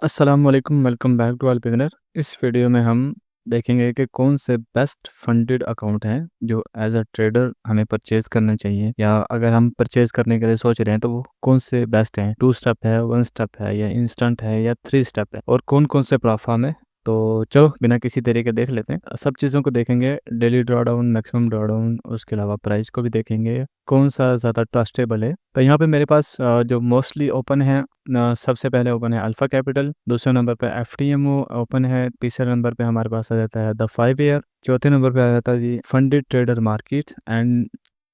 अस्सलाम वालेकुम, welcome back to all beginner. इस वीडियो में हम देखेंगे कि कौन से बेस्ट फंडेड अकाउंट हैं जो एज अ ट्रेडर हमें परचेज करना चाहिए, या अगर हम परचेज करने के लिए सोच रहे हैं तो वो कौन से बेस्ट हैं। 2 स्टेप है, 1 स्टेप है, या इंस्टेंट है, या 3 स्टेप है, और कौन कौन से प्लेटफॉर्म है। तो चलो बिना किसी देरी के देख लेते हैं। सब चीज़ों को देखेंगे, डेली ड्रॉडाउन, मैक्सिमम ड्रॉडाउन, उसके अलावा प्राइस को भी देखेंगे, कौन सा ज़्यादा ट्रस्टेबल है। तो यहाँ पे मेरे पास जो मोस्टली ओपन है, सबसे पहले ओपन है अल्फ़ा कैपिटल, दूसरे नंबर पे एफटीएमओ ओपन है, तीसरे नंबर पे हमारे पास आ जाता है द 5 ईयर, चौथे नंबर पे आ जाता है जी फंडेड ट्रेडर मार्केट, एंड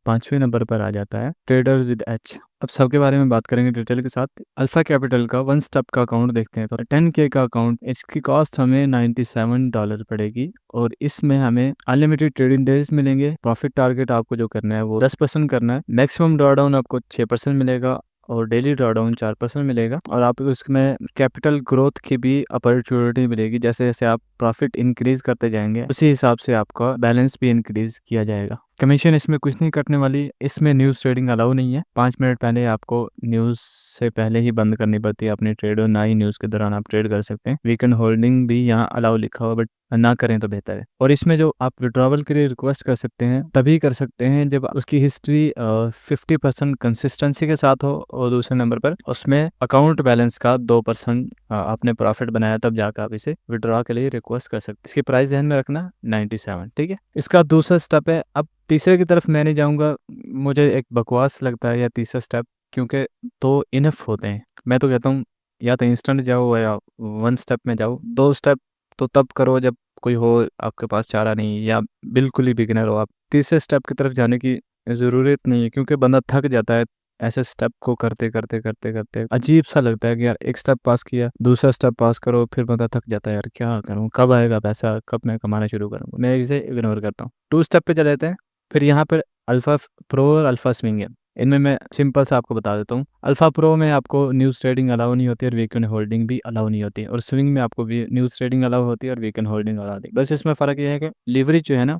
पांचवें नंबर पर आ जाता है ट्रेडर विद एच। अब सबके बारे में बात करेंगे डिटेल के साथ। अल्फ़ा कैपिटल का 1 स्टेप का अकाउंट देखते हैं तो 10K का अकाउंट, इसकी कॉस्ट हमें $97 पड़ेगी, और इसमें हमें अनलिमिटेड ट्रेडिंग डेज मिलेंगे। प्रॉफिट टारगेट आपको जो करना है वो 10% करना है। मैक्सिमम ड्रॉडाउन आपको 6% मिलेगा, और डेली ड्रॉडाउन 4% मिलेगा, और आपको उसमें कैपिटल ग्रोथ की भी अपॉर्चुनिटी मिलेगी। जैसे जैसे आप प्रॉफिट इंक्रीज करते जाएंगे उसी हिसाब से आपका बैलेंस भी इंक्रीज किया जाएगा। कमीशन इसमें कुछ नहीं कटने वाली। इसमें न्यूज़ ट्रेडिंग अलाउ नहीं है। 5 मिनट पहले आपको न्यूज़ से पहले ही बंद करनी पड़ती है अपनी ट्रेड, और ना ही न्यूज़ के दौरान आप ट्रेड कर सकते हैं। वीकेंड होल्डिंग भी यहाँ अलाउ लिखा हुआ, बट ना करें तो बेहतर है। और इसमें जो आप विड्रॉवल के लिए रिक्वेस्ट कर सकते हैं तभी कर सकते हैं जब उसकी हिस्ट्री 50% कंसिस्टेंसी के साथ हो, और दूसरे नंबर पर उसमें अकाउंट बैलेंस का 2% आपने प्रॉफिट बनाया, तब जाकर आप इसे विड्रॉ के लिए रिक्वेस्ट कर सकते हैं। इसकी प्राइस ध्यान में रखना 97, ठीक है। इसका दूसरा स्टेप है। अब तीसरे की तरफ मैं नहीं जाऊंगा, मुझे एक बकवास लगता है या तीसरा स्टेप, क्योंकि तो इनफ होते हैं। मैं तो कहता हूँ या तो इंस्टेंट जाओ या 1 स्टेप में जाओ। 2 स्टेप तो तब करो जब कोई हो आपके पास चारा नहीं, या बिल्कुल ही बिगिनर हो आप। तीसरे स्टेप की तरफ जाने की ज़रूरत नहीं है, क्योंकि बंदा थक जाता है ऐसे स्टेप को करते करते करते करते। अजीब सा लगता है कि यार एक स्टेप पास किया, दूसरा स्टेप पास करो, फिर बंदा थक जाता है, यार क्या करूँ, कब आएगा पैसा, कब मैं कमाना शुरू करूँगा। मैं इसे इग्नोर करता हूँ। 2 स्टेप पे चले जाते हैं। फिर यहाँ पर अल्फ़ा प्रो और अल्फ़ा स्विंग है। इनमें मैं सिंपल सा आपको बता देता हूँ। अल्फ़ा प्रो में आपको न्यूज़ ट्रेडिंग अलाउ नहीं होती, और वीकेंड होल्डिंग भी अलाउ नहीं होती, और स्विंग में आपको भी न्यूज़ ट्रेडिंग अलाउ होती है और वीकेंड होल्डिंग अलाउ होती है। बस इसमें फ़र्क ये है कि लीवरेज जो है ना,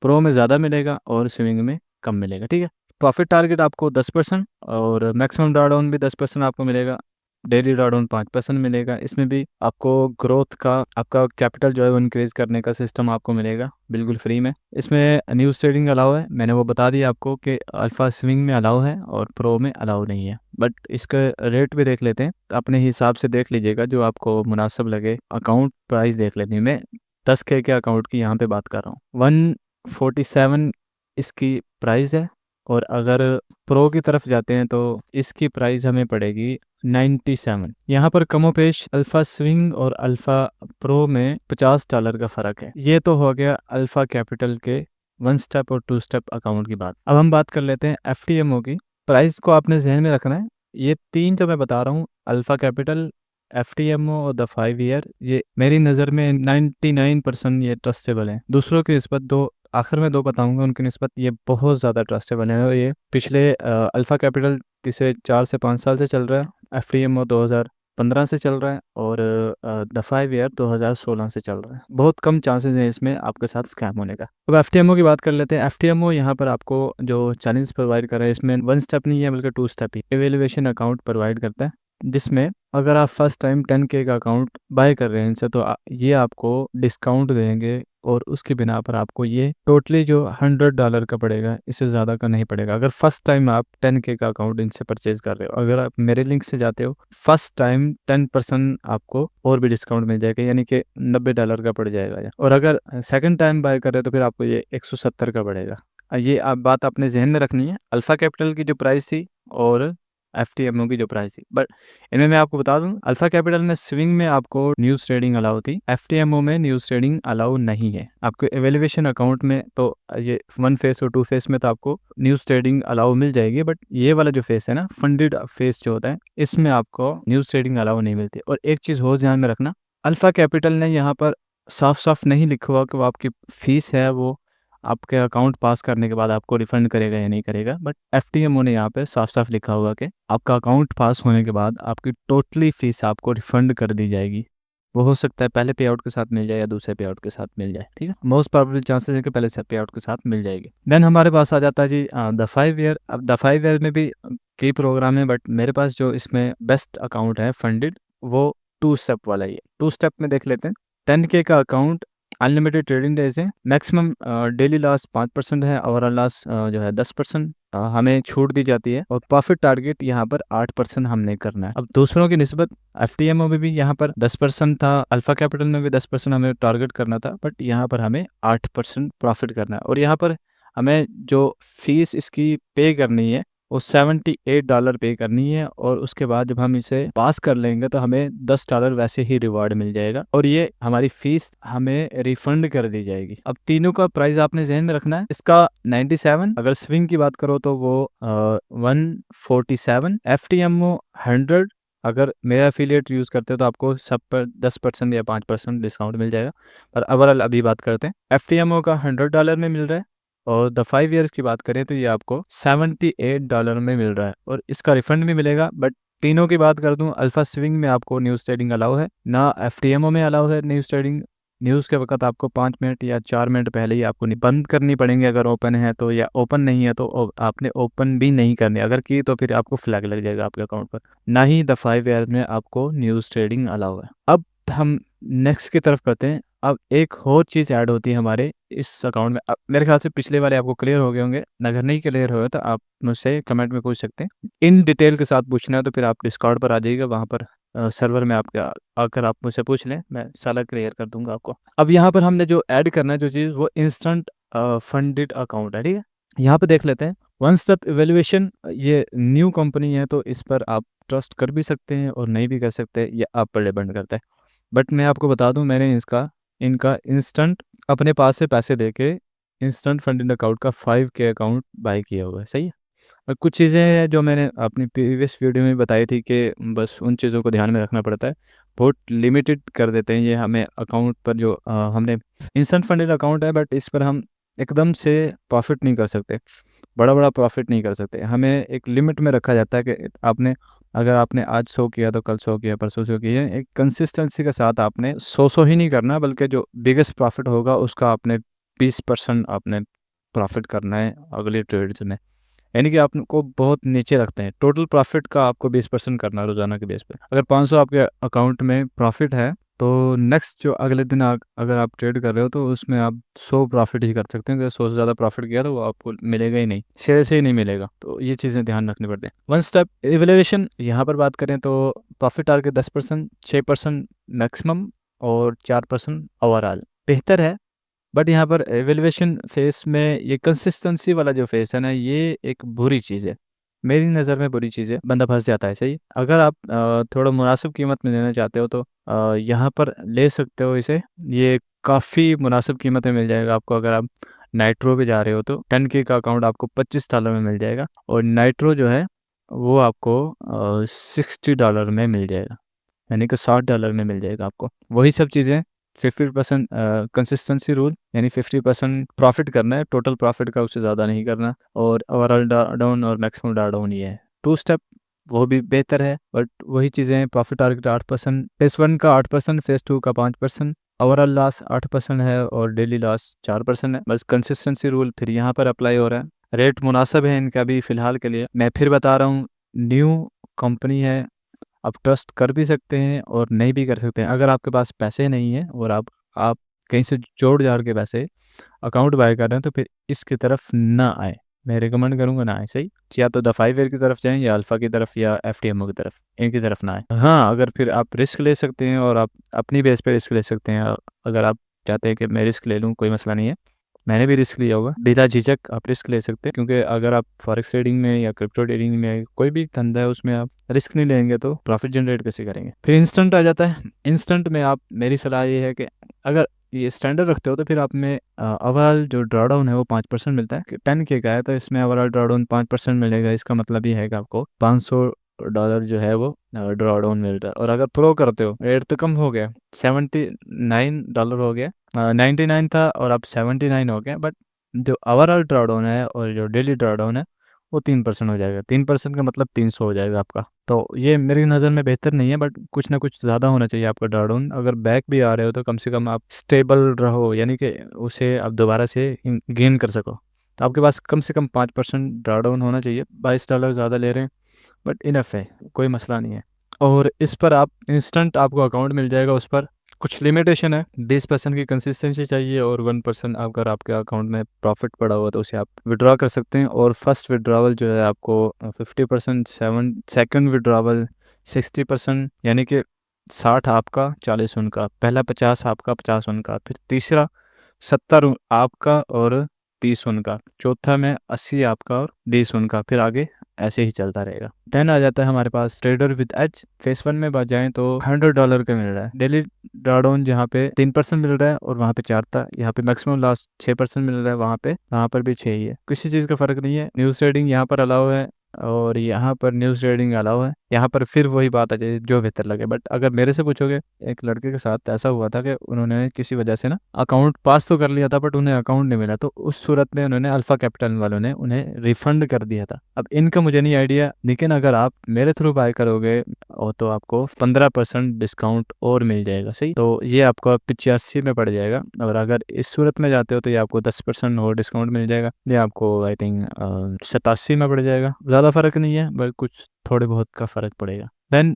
प्रो में ज़्यादा मिलेगा और स्विंग में कम मिलेगा, ठीक है। प्रॉफिट टारगेट आपको 10%, और मैक्सिमम ड्रॉडाउन भी 10% आपको मिलेगा। डेली ड्रॉडाउन 5% मिलेगा। इसमें भी आपको ग्रोथ का, आपका कैपिटल जो है वो इंक्रीज करने का सिस्टम आपको मिलेगा बिल्कुल फ्री में। इसमें न्यूज़ ट्रेडिंग अलाउ है, मैंने वो बता दिया आपको कि अल्फ़ा स्विंग में अलाउ है और प्रो में अलाउ नहीं है। बट इसका रेट भी देख लेते हैं, तो अपने हिसाब से देख लीजिएगा जो आपको मुनासिब लगे। अकाउंट प्राइस देख लेनी है। मैं 10K के अकाउंट की यहाँ पे बात कर रहा हूँ। 147 इसकी प्राइस है, और अगर प्रो की तरफ जाते हैं तो इसकी प्राइस हमें पड़ेगी 97। यहाँ पर कमोपेश अल्फ़ा स्विंग और अल्फ़ा प्रो में $50 का फ़र्क है। ये तो हो गया अल्फ़ा कैपिटल के 1 स्टेप और 2 स्टेप अकाउंट की बात। अब हम बात कर लेते हैं एफटीएमओ की। प्राइस को आपने जहन में रखना है। ये 3 जो मैं बता रहा हूँ, अल्फ़ा कैपिटल, एफटीएमओ और द 5 ईयर, ये मेरी नज़र में 99% ये ट्रस्टेबल है। दूसरों की निस्बत दो आखिर में 2 बताऊंगा, उनकी निस्बत ये बहुत ज़्यादा ट्रस्टेबल है। और ये पिछले अल्फ़ा कैपिटल पिछले 4 से 5 साल से चल रहा है। एफटीएमओ 2015 से चल रहा है, और द 5 ईयर 2016 से चल रहा है। बहुत कम चांसेस हैं इसमें आपके साथ स्कैम होने का। अब एफटीएमओ की बात कर लेते हैं। एफटीएमओ यहाँ पर आपको जो चैलेंज प्रोवाइड कर रहा है, इसमें 1 स्टेप नहीं है बल्कि 2 स्टेप ही एवेल्युएशन अकाउंट प्रोवाइड करता है, जिसमें अगर आप फर्स्ट टाइम 10K का अकाउंट बाय कर रहे हैं इनसे, तो ये आपको डिस्काउंट देंगे, और उसकी बिना पर आपको ये टोटली जो $100 का पड़ेगा, इससे ज़्यादा का नहीं पड़ेगा। अगर फर्स्ट टाइम आप 10K का अकाउंट इनसे परचेज कर रहे हो, अगर आप मेरे लिंक से जाते हो, फर्स्ट टाइम 10% आपको और भी डिस्काउंट मिल जाएगा, यानी कि $90 का पड़ जाएगा। और अगर सेकंड टाइम बाय कर रहे हो तो फिर आपको ये 170 का पड़ेगा। ये आप बात अपने जहन में रखनी है। अल्फ़ा कैपिटल की जो प्राइस थी और एफटीएमओ की जो प्राइस थी, बट इनमें मैं आपको बता दूं, अल्फा कैपिटल में स्विंग में आपको न्यूज़ ट्रेडिंग अलाउ थी, एफटीएमओ में न्यूज़ ट्रेडिंग अलाउ नहीं है। आपको एवेल्युएशन अकाउंट में तो ये 1 फेस और 2 फेस में तो आपको न्यूज़ ट्रेडिंग अलाउ मिल जाएगी, बट ये वाला जो फेस है ना, फंडेड फेस जो होता है, इसमें आपको न्यूज़ ट्रेडिंग अलाउ नहीं मिलती। और एक चीज़ हो ध्यान में रखना, अल्फा कैपिटल ने यहाँ पर साफ साफ नहीं लिखा हुआ कि वो आपकी फीस है वो आपके अकाउंट पास करने के बाद आपको रिफंड करेगा या नहीं करेगा, बट एफटीएमओ ने यहाँ पे साफ साफ लिखा हुआ कि आपका अकाउंट पास होने के बाद आपकी टोटली फीस आपको रिफंड कर दी जाएगी। वो हो सकता है पहले पे आउट के साथ मिल जाए या दूसरे पे आउट के साथ मिल जाए, ठीक है। मोस्ट प्रोबेबल चांसेस है कि पहले से पे आउट के साथ मिल जाएगी। देन हमारे पास आ जाता है जी द 5 ईयर। अब द 5 ईयर में भी कई प्रोग्राम है, बट मेरे पास जो इसमें बेस्ट अकाउंट है फंडेड, वो टू स्टेप वाला ही है। टू स्टेप में देख लेते हैं। 10K का अकाउंट, अनलिमिटेड ट्रेडिंग डेज है, मैक्सिमम डेली लॉस 5% है, ओवरऑल लॉस जो है 10% हमें छूट दी जाती है, और प्रॉफिट टारगेट यहाँ पर 8% हमने करना है। अब दूसरों की निस्बत एफटीएमओ में भी यहाँ पर 10% था, अल्फा कैपिटल में भी 10% हमें टारगेट करना था, बट यहाँ पर हमें 8% प्रॉफिट करना है। और यहाँ पर हमें जो फीस इसकी पे करनी है वो $78 पे करनी है, और उसके बाद जब हम इसे पास कर लेंगे तो हमें $10 वैसे ही रिवार्ड मिल जाएगा, और ये हमारी फीस हमें रिफंड कर दी जाएगी। अब तीनों का प्राइस आपने ज़हन में रखना है। इसका 97, अगर स्विंग की बात करो तो वो 147, एफटीएमओ 100। अगर मेरा एफिलिएट यूज़ करते हो तो आपको सब पर 10% या 5% डिस्काउंट मिल जाएगा। पर ओवरऑल अभी बात करते हैं। एफटीएमओ का $100 में मिल रहा है, और द 5 ईयर्स की बात करें तो ये आपको $78 में मिल रहा है, और इसका रिफंड भी मिलेगा। बट तीनों की बात कर दूं, अल्फा स्विंग में आपको न्यूज़ ट्रेडिंग अलाउ है, ना एफटीएमओ में अलाउ है न्यूज़ ट्रेडिंग। न्यूज़ के वक्त आपको 5 मिनट या 4 मिनट पहले ही आपको बंद करनी पड़ेंगे अगर ओपन है तो, या ओपन नहीं है तो आपने ओपन भी नहीं करनी। अगर की तो फिर आपको फ्लैग लग जाएगा आपके अकाउंट पर। ना ही द 5 ईयर में आपको न्यूज़ ट्रेडिंग अलाउ है। अब हम नेक्स्ट की तरफ करते हैं। अब एक और चीज़ ऐड होती है हमारे इस अकाउंट में। मेरे ख्याल से पिछले वाले आपको क्लियर हो गए होंगे, अगर नहीं क्लियर हुए तो आप मुझसे कमेंट में पूछ सकते हैं। इन डिटेल के साथ पूछना है तो फिर आप डिस्कॉर्ड पर आ जाइएगा, वहाँ पर सर्वर में आपका आकर आप मुझसे पूछ लें, मैं सारा क्लियर कर दूंगा आपको। अब यहाँ पर हमने जो ऐड करना है जो चीज़, वो इंस्टेंट फंडेड अकाउंट है, ठीक है। यहाँ पे देख लेते हैं वन स्टेप इवेल्युएशन। ये न्यू कंपनी है तो इस पर आप ट्रस्ट कर भी सकते हैं और नहीं भी कर सकते, ये आप पर डिपेंड करता है। बट मैं आपको बता दूं, मैंने इनका इंस्टेंट अपने पास से पैसे देके इंस्टेंट फंडिंग अकाउंट का 5K अकाउंट बाय किया हुआ है, सही है। और कुछ चीज़ें हैं जो मैंने अपनी प्रीवियस वीडियो में बताई थी कि बस उन चीज़ों को ध्यान में रखना पड़ता है। बहुत लिमिटेड कर देते हैं ये हमें अकाउंट पर, जो हमने इंस्टेंट फंडेड अकाउंट है, बट इस पर हम एकदम से प्रॉफिट नहीं कर सकते, बड़ा बड़ा प्रॉफिट नहीं कर सकते। हमें एक लिमिट में रखा जाता है कि अगर आपने आज 100 किया तो कल 100 किया, परसों 100 किया। एक कंसिस्टेंसी के साथ आपने 100 ही नहीं करना, बल्कि जो बिगेस्ट प्रॉफिट होगा उसका आपने 20% आपने प्रॉफिट करना है अगले ट्रेड्स में। यानी कि आपको बहुत नीचे रखते हैं, टोटल प्रॉफिट का आपको 20% करना है रोजाना के बेस पे। अगर 500 आपके अकाउंट में प्रॉफिट है तो नेक्स्ट जो अगले दिन अगर आप ट्रेड कर रहे हो तो उसमें आप 100 प्रॉफिट ही कर सकते हैं। अगर 100 से ज़्यादा प्रॉफिट किया तो वो आपको मिलेगा ही नहीं, शेयर से ही नहीं मिलेगा। तो ये चीज़ें ध्यान रखनी पड़ती हैं। वन स्टेप इवेल्युएशन यहाँ पर बात करें तो प्रॉफिट टारगेट 10%, 6% मैक्सिमम, और 4% ओवरऑल बेहतर है। बट यहाँ पर एवेल्युएशन फेस में ये कंसिस्टेंसी वाला जो फेस है ना, ये एक बुरी चीज़ है, मेरी नज़र में बुरी चीज़ है। बंदा फंस जाता है, सही। अगर आप थोड़ा मुनासिब कीमत में लेना चाहते हो तो यहाँ पर ले सकते हो इसे। ये काफ़ी मुनासिब कीमत में मिल जाएगा आपको। अगर आप नाइट्रो पे जा रहे हो तो 10K का अकाउंट आपको $25 में मिल जाएगा, और नाइट्रो जो है वो आपको $60 में मिल जाएगा, यानी कि $60 में मिल जाएगा आपको। वही सब चीज़ें 50% कंसिस्टेंसी रूल, यानी 50% प्रॉफिट करना है टोटल प्रॉफिट का, उससे ज़्यादा नहीं करना। और ओवरऑल डाउन और मैक्सिमम डाउन ये है। टू स्टेप वो भी बेहतर है, बट वही चीज़ें, प्रॉफिट टारगेट 8%, फेस 1 का 8%, फेस 2 का 5%, ओवरऑल लॉस 8% है, और डेली लॉस 4% है। बस कंसिस्टेंसी रूल फिर यहाँ पर अप्लाई हो रहा है। रेट मुनासिब है इनका भी फ़िलहाल के लिए। मैं फिर बता रहा हूँ, न्यू कंपनी है, आप ट्रस्ट कर भी सकते हैं और नहीं भी कर सकते हैं। अगर आपके पास पैसे नहीं हैं और आप कहीं से जोड़ जाड़ के पैसे अकाउंट बाय कर रहे हैं तो फिर इसकी तरफ ना आए। मैं रिकमेंड करूँगा ना आए, सही। या तो द 5 ईयर की तरफ जाएँ, या अल्फ़ा की तरफ, या एफटीएमओ की तरफ, इनकी तरफ ना आए। हाँ, अगर फिर आप रिस्क ले सकते हैं और आप अपनी बेस पे रिस्क ले सकते हैं। अगर आप चाहते हैं कि मैं रिस्क ले लूँ, कोई मसला नहीं है। मैंने भी रिस्क लिया हुआ, बिना झिझक आप रिस्क ले सकते हैं, क्योंकि अगर आप फॉरेक्स ट्रेडिंग में या क्रिप्टो ट्रेडिंग में, कोई भी धंधा है उसमें आप रिस्क नहीं लेंगे तो प्रॉफिट जनरेट कैसे करेंगे। फिर इंस्टेंट आ जाता है। इंस्टेंट में आप, मेरी सलाह ये है कि अगर ये स्टैंडर्ड रखते हो तो फिर आप में ओवरऑल जो ड्रॉडाउन है वो 5% मिलता है। 10K का है तो इसमें ओवरऑल ड्रॉडाउन 5% मिलेगा। इसका मतलब ये है कि आपको $500 जो है वो ड्रॉडाउन मिल रहा है। और अगर प्रो करते हो, रेट तो कम हो गया, $79 हो गया, 99 था और अब 79 हो गया। बट जो ओवरऑल ड्रॉडाउन है और जो डेली ड्रॉडाउन है वो 3% हो जाएगा। 3% का मतलब 300 हो जाएगा आपका। तो ये मेरी नज़र में बेहतर नहीं है, बट कुछ ना कुछ ज़्यादा होना चाहिए आपका ड्रॉडाउन। अगर बैक भी आ रहे हो तो कम से कम आप स्टेबल रहो, यानी कि उसे आप दोबारा से गेन कर सको। तो आपके पास कम से कम 5% ड्रॉडाउन होना चाहिए। $22 ज़्यादा ले रहे हैं, बट इनफ है, कोई मसला नहीं है। और इस पर आप इंस्टेंट आपको अकाउंट मिल जाएगा। उस पर कुछ लिमिटेशन है, 20% की कंसिस्टेंसी चाहिए और 1% अगर आपके अकाउंट में प्रॉफिट पड़ा हुआ तो उसे आप विड्रॉ कर सकते हैं। और फर्स्ट विड्रॉवल जो है आपको 50%, सेकंड विड्रॉवल 60%, यानी कि 60 आपका 40 उनका, पहला 50 आपका 50 उनका, फिर तीसरा 70 आपका और 30 उनका, चौथा में 80 आपका और 20 उनका, फिर आगे ऐसे ही चलता रहेगा। देन आ जाता है हमारे पास ट्रेडर विद एज। फेस 1 में बात जाएँ तो $100 का मिल रहा है डेली ड्रॉडाउन, जहाँ पे 3% मिल रहा है और वहाँ पे 4 था। यहाँ पे मैक्सिमम लॉस 6% मिल रहा है, वहाँ पर भी 6 ही है। किसी चीज़ का फ़र्क नहीं है। न्यूज़ ट्रेडिंग यहाँ पर अलाउ है और यहाँ पर न्यूज़ ट्रेडिंग अलाउ है। यहाँ पर फिर वही बात आ जाए जो बेहतर लगे। बट अगर मेरे से पूछोगे, एक लड़के के साथ ऐसा हुआ था कि उन्होंने किसी वजह से ना अकाउंट पास तो कर लिया था बट उन्हें अकाउंट नहीं मिला, तो उस सूरत में उन्होंने अल्फा कैपिटल वालों ने उन्हें रिफंड कर दिया था। अब इनका मुझे नहीं आइडिया, लेकिन अगर आप मेरे थ्रू बाय करोगे और तो आपको 15% डिस्काउंट और मिल जाएगा। सही, तो ये आपको 85 में पड़ जाएगा। और अगर इस सूरत में जाते हो तो ये आपको 10% और डिस्काउंट मिल जाएगा। ये आपको आई थिंक 87 में पड़ जाएगा। ज़्यादा फ़र्क नहीं है बट कुछ थोड़े बहुत का फ़र्क पड़ेगा। देन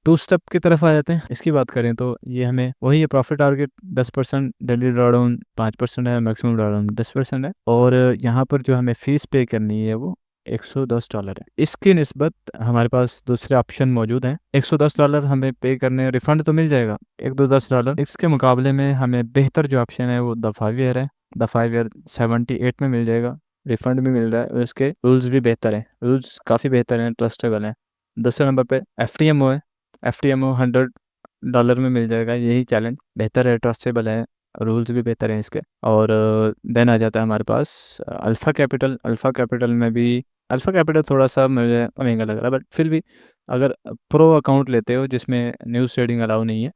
टू स्टेप की तरफ आ जाते हैं। इसकी बात करें तो ये हमें वही है, प्रॉफिट टारगेट 10%, डेली ड्रॉडाउन 5% है, मैक्सिमम ड्रॉडाउन 10% है। और यहाँ पर जो हमें फ़ीस पे करनी है वो $110 है। इसकी निस्बत हमारे पास दूसरे ऑप्शन मौजूद हैं। $110 हमें पे करने, रिफंड तो मिल जाएगा $1-10। इसके मुकाबले में हमें बेहतर जो ऑप्शन है वो द 5 ईयर है। द 5 ईयर 78 में मिल जाएगा, रिफंड भी मिल रहा है और इसके रूल्स भी बेहतर हैं। रूल्स काफ़ी बेहतर हैं, ट्रस्टेबल हैं। दूसरे नंबर पे FTMO है। FTMO $100 में मिल जाएगा। यही चैलेंज बेहतर है, ट्रस्टेबल है, रूल्स भी बेहतर हैं इसके। और देन आ जाता है हमारे पास अल्फ़ा कैपिटल। अल्फ़ा कैपिटल में भी, अल्फ़ा कैपिटल थोड़ा सा मुझे महंगा लग रहा है बट फिर भी अगर प्रो अकाउंट लेते हो जिसमें न्यूज़ ट्रेडिंग अलाउ नहीं है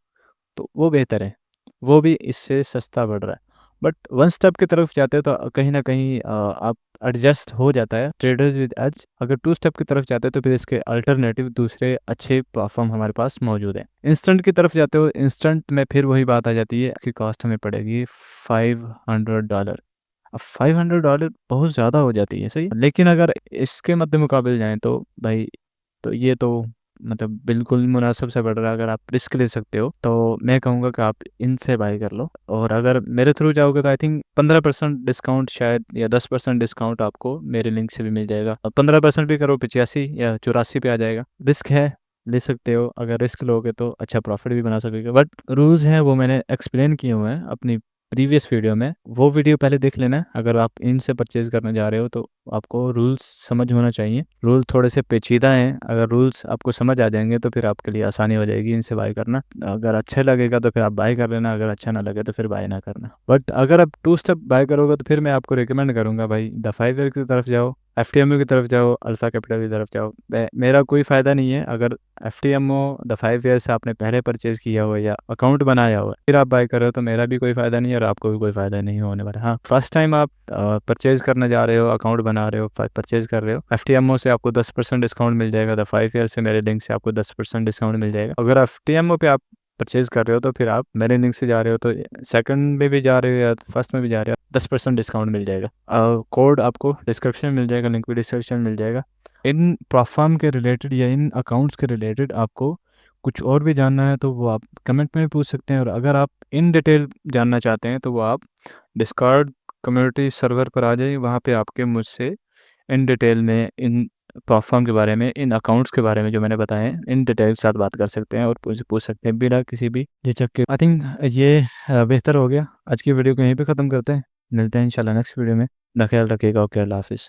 तो वो बेहतर है, वो भी इससे सस्ता पड़ रहा है। बट वन स्टेप की तरफ जाते हो तो कहीं न कहीं आप एडजस्ट हो जाता है ट्रेडर्स विद एज। अगर टू स्टेप की तरफ जाते हो तो फिर इसके अल्टरनेटिव दूसरे अच्छे प्लेटफ़ॉर्म हमारे पास मौजूद हैं। इंस्टेंट की तरफ जाते हो, इंस्टेंट में फिर वही बात आ जाती है कि कॉस्ट हमें पड़ेगी $500। अब $500 बहुत ज़्यादा हो जाती है, सही है? लेकिन अगर इसके मद्दे मुकाबले जाएँ तो भाई, तो ये तो मतलब बिल्कुल मुनासिब से पड़ रहा है। अगर आप रिस्क ले सकते हो तो मैं कहूँगा कि आप इनसे बाय कर लो। और अगर मेरे थ्रू जाओगे तो आई थिंक 15% डिस्काउंट शायद या 10% डिस्काउंट आपको मेरे लिंक से भी मिल जाएगा। और 15% भी करो 85 या 84 पे आ जाएगा। रिस्क है, ले सकते हो। अगर रिस्क लोगे तो अच्छा प्रॉफिट भी बना सकोगे। बट रूल्स हैं वो मैंने एक्सप्लेन किए हुए हैं अपनी प्रीवियस वीडियो में, वो वीडियो पहले देख लेना। अगर आप इनसे परचेज़ करने जा रहे हो तो आपको रूल्स समझ होना चाहिए। रूल थोड़े से पेचीदा हैं, अगर रूल्स आपको समझ आ जाएँगे तो फिर आपके लिए आसानी हो जाएगी इनसे बाय करना। अगर अच्छा लगेगा तो फिर आप बाय कर लेना, अगर अच्छा ना लगे तो फिर बाय ना करना। बट अगर आप टू स्टेप बाय करोगे तो फिर मैं आपको रिकमेंड करूँगा भाई द 5 ईयर की तरफ जाओ, FTMO की तरफ जाओ, अल्फ़ा कैपिटल की तरफ जाओ। मेरा कोई फ़ायदा नहीं है अगर FTMO द 5 ईयर से आपने पहले परचेज़ किया हो या अकाउंट बनाया हो, फिर आप बाय कर रहे हो तो मेरा भी कोई फ़ायदा नहीं है और आपको भी कोई फ़ायदा नहीं होने वाला। हाँ, फर्स्ट टाइम आप परचेज़ करने जा रहे हो, अकाउंट बना रहे हो, परचेज़ कर रहे हो, FTMO से आपको 10% डिस्काउंट मिल जाएगा। द 5 ईयर से मेरे लिंक से आपको 10% डिस्काउंट मिल जाएगा। अगर FTMO पे आप परचेज़ कर रहे हो तो फिर आप मेरे लिंक से जा रहे हो तो सेकंड में भी जा रहे हो या फर्स्ट में भी जा रहे हो, 10% डिस्काउंट मिल जाएगा। कोड आपको डिस्क्रिप्शन में मिल जाएगा, लिंक भी डिस्क्रिप्शन में मिल जाएगा। इन प्लेटफ़ॉर्म के रिलेटेड या इन अकाउंट्स के रिलेटेड आपको कुछ और भी जानना है तो वो आप कमेंट में भी पूछ सकते हैं। और अगर आप इन डिटेल जानना चाहते हैं तो वो आप डिस्कॉर्ड कम्युनिटी सर्वर पर आ जाइए, वहाँ पे आपके मुझसे इन डिटेल में इन प्लेटफ़ॉर्म के बारे में, इन अकाउंट्स के बारे में जो मैंने बताए हैं, इन डिटेल के साथ बात कर सकते हैं और पूछ सकते हैं बिना किसी भी झिझक के। आई थिंक ये बेहतर हो गया। आज की वीडियो को यहीं पे ख़त्म करते हैं। मिलते हैं इंशाल्लाह नेक्स्ट वीडियो में। अपना ख्याल रखिएगा। ओके, अल्लाह हाफ़िज़।